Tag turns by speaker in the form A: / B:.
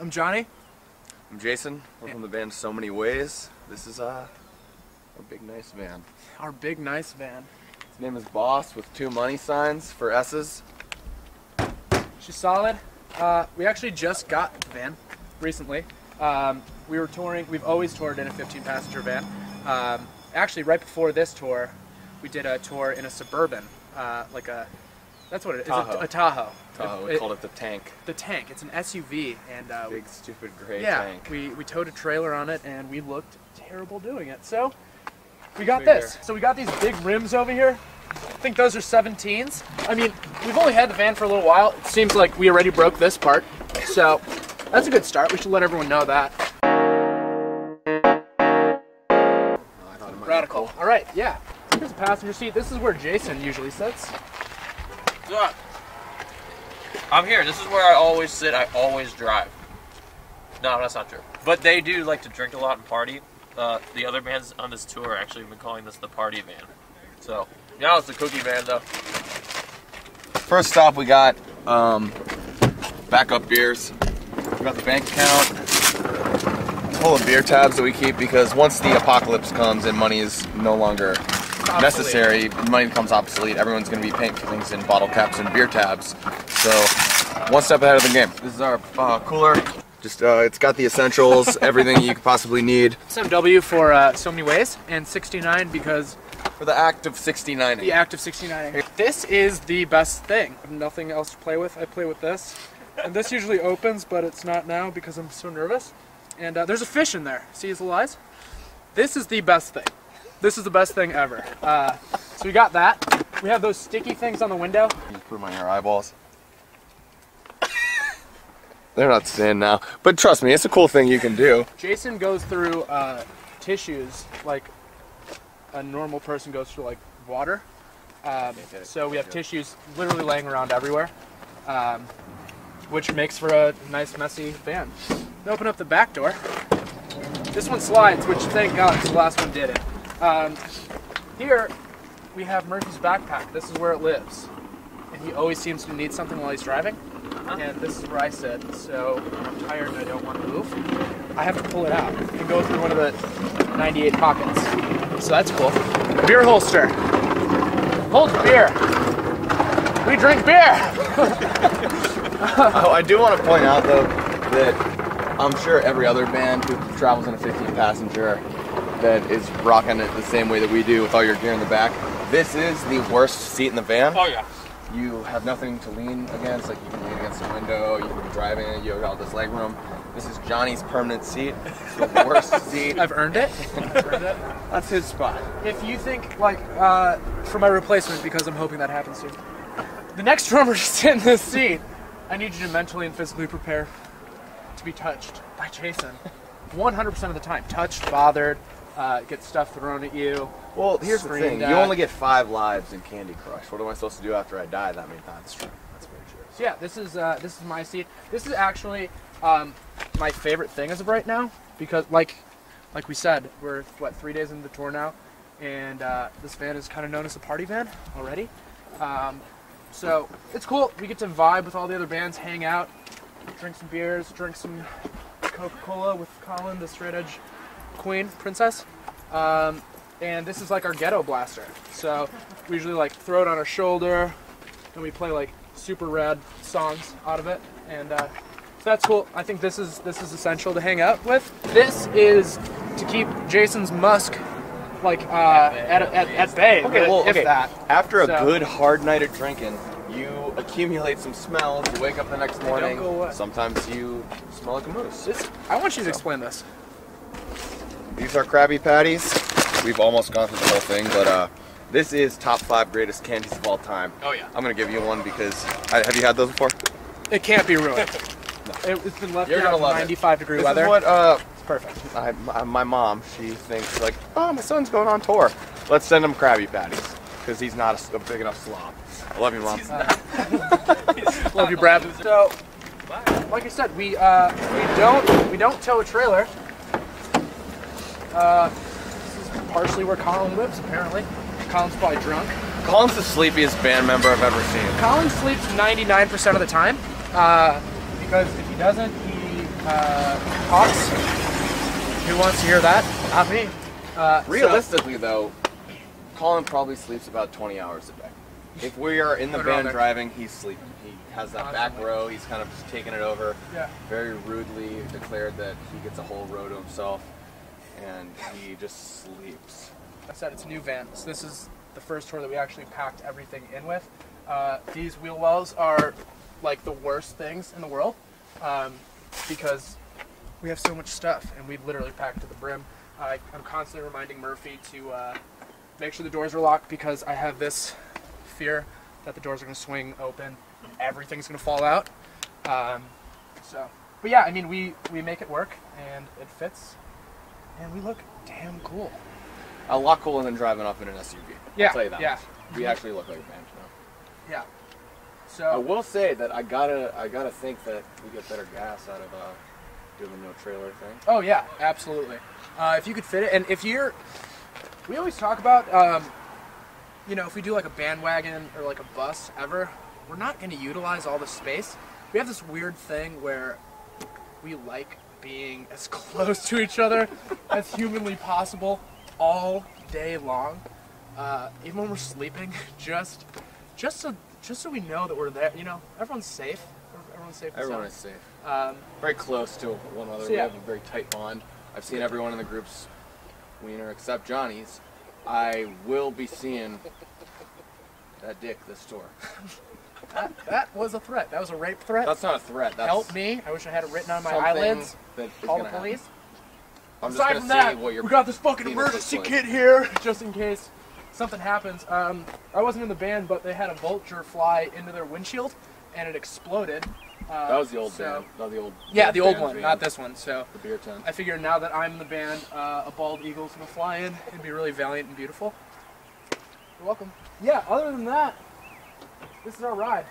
A: I'm Johnny.
B: I'm Jason. We're from the band So Many Ways. This is our big nice van.
A: Our big nice van.
B: His name is Boss with 2 money signs for S's.
A: She's solid. We actually just got the van recently. We were touring. We've always toured in a 15-passenger van. Actually, right before this tour, we did a tour in a Suburban, that's what it is.
B: Tahoe.
A: A Tahoe.
B: We called it the Tank.
A: The Tank. It's an SUV, and
B: Big stupid gray
A: tank.
B: Yeah,
A: we towed a trailer on it, and we looked terrible doing it. So we got this. So we got these big rims over here. I think those are 17s. I mean, we've only had the van for a little while. It seems like we already broke this part. So that's a good start. We should let everyone know that. Radical. All right, yeah. Here's the passenger seat. This is where Jason usually sits.
C: Yeah. I'm here. This is where I always sit. I always drive. No, that's not true. But they do like to drink a lot and party. The other bands on this tour actually have been calling this the party van. So, now it's the cookie van though.
B: First stop, we got backup beers. We got the bank account. It's full of beer tabs that we keep because once the apocalypse comes and money is no longer necessary, money becomes obsolete. Everyone's going to be paying for things in bottle caps and beer tabs. So, one step ahead of the game. This is our cooler. Just it's got the essentials, everything you could possibly need.
A: SMW for So Many Ways, and 69 because
B: for the act of 69ing.
A: The act of 69ing. This is the best thing. I have nothing else to play with. I play with this. And this usually opens, but it's not now because I'm so nervous. And there's a fish in there. See his little eyes? This is the best thing. This is the best thing ever. So we got that. We have those sticky things on the window.
B: You put them on your eyeballs. They're not staying now. But trust me, it's a cool thing you can do.
A: Jason goes through tissues like a normal person goes through like water. So we have tissues literally laying around everywhere, which makes for a nice messy van. Open up the back door. This one slides, which thank God, because the last one didn't. Here we have Murphy's backpack. This is where it lives, and he always seems to need something while he's driving. And this is where I sit. So when I'm tired and I don't want to move, I have to pull it out and go through one of the 98 pockets. So that's cool. Beer holster. Holds beer. We drink beer.
B: Oh, I do want to point out though that I'm sure every other band who travels in a 15-passenger that is rocking it the same way that we do with all your gear in the back. This is the worst seat in the van.
C: Oh yeah.
B: You have nothing to lean against, like you can lean against the window, you can be driving, you have all this leg room. This is Johnny's permanent seat. It's the worst seat.
A: I've earned it.
B: That's his spot.
A: If you think, like, for my replacement, because I'm hoping that happens soon, the next drummer to sit in this seat, I need you to mentally and physically prepare to be touched by Jason. 100% of the time. Touched, bothered, get stuff thrown at you.
B: Well, here's the thing. You only get 5 lives in Candy Crush. What am I supposed to do after I die that many times? That's true. That's very true.
A: So yeah, this is my seat. This is actually my favorite thing as of right now because, like we said, we're what 3 days into the tour now, and this van is kind of known as a party van already. So it's cool. We get to vibe with all the other bands, hang out, drink some beers, drink some Coca-Cola with Colin, the straight edge queen princess. And this is like our ghetto blaster. So we usually like throw it on our shoulder, and we play like super rad songs out of it. And so that's cool. I think this is essential to hang out with. This is to keep Jason's musk like at bay.
B: Okay, well,
A: if that.
B: After a good hard night of drinking, you accumulate some smells. You wake up the next morning. Sometimes you smell like a moose.
A: I want you to explain this.
B: These are Krabby Patties. We've almost gone through the whole thing, but this is top 5 greatest candies of all time.
C: Oh yeah.
B: I'm gonna give you one because have you had those before?
A: It can't be ruined. No. It's been left out in 95-degree weather.
B: This is what
A: it's perfect.
B: my mom, she thinks like, oh, my son's going on tour. Let's send him Krabby Patties because he's not a big enough slob. I love you, Mom.
A: Love you, Brad. So, like I said, we don't tow a trailer. This is partially where Colin lives, apparently. Colin's probably drunk.
B: Colin's the sleepiest band member I've ever seen.
A: Colin sleeps 99% of the time, because if he doesn't, he Hawks. Who wants to hear that? Not me.
B: Realistically, though, Colin probably sleeps about 20 hours a day. If we are in the van driving, he's sleeping. He has that back row. He's kind of just taking it over.
A: Yeah.
B: Very rudely declared that he gets a whole row to himself, and he just sleeps.
A: I said it's a new van, so this is the first tour that we actually packed everything in with. These wheel wells are like the worst things in the world because we have so much stuff, and we literally packed to the brim. I'm constantly reminding Murphy to make sure the doors are locked because I have this fear that the doors are going to swing open and everything's going to fall out. But yeah, I mean, we make it work, and it fits, and we look damn cool.
B: A lot cooler than driving off in an SUV.
A: Yeah,
B: I'll tell you that
A: yeah.
B: much. We actually look like a band now.
A: Yeah. So
B: I will say that I gotta think that we get better gas out of doing the no trailer thing.
A: Oh yeah, absolutely. If you could fit it, and we always talk about, you know, if we do like a bandwagon or like a bus ever, we're not going to utilize all the space. We have this weird thing where we like being as close to each other as humanly possible all day long, even when we're sleeping, just so we know that we're there. You know, everyone's safe. Everyone's safe.
B: Everyone is safe. Very close to one another.
A: So
B: We
A: yeah.
B: have a very tight bond. I've seen everyone in the group's wiener except Johnny's. I will be seeing that dick this tour.
A: That was a threat. That was a rape threat.
B: That's not a threat. That's
A: Help me. I wish I had it written on my
B: something
A: eyelids.
B: that is
A: Call the
B: gonna
A: police.
B: happen. I'm just
A: Aside
B: gonna
A: from
B: see
A: that,
B: what your
A: we got this fucking
B: penis looks
A: emergency
B: like.
A: kit here, just in case something happens. I wasn't in the band, but they had a vulture fly into their windshield, and it exploded.
B: That was the old band. Not the old.
A: Yeah, the old
B: band
A: one,
B: van.
A: not this one. So
B: The beer tent.
A: I figured now that I'm in the band, a bald eagle's gonna fly in and be really valiant and beautiful. You're welcome. Yeah. Other than that, this is our ride.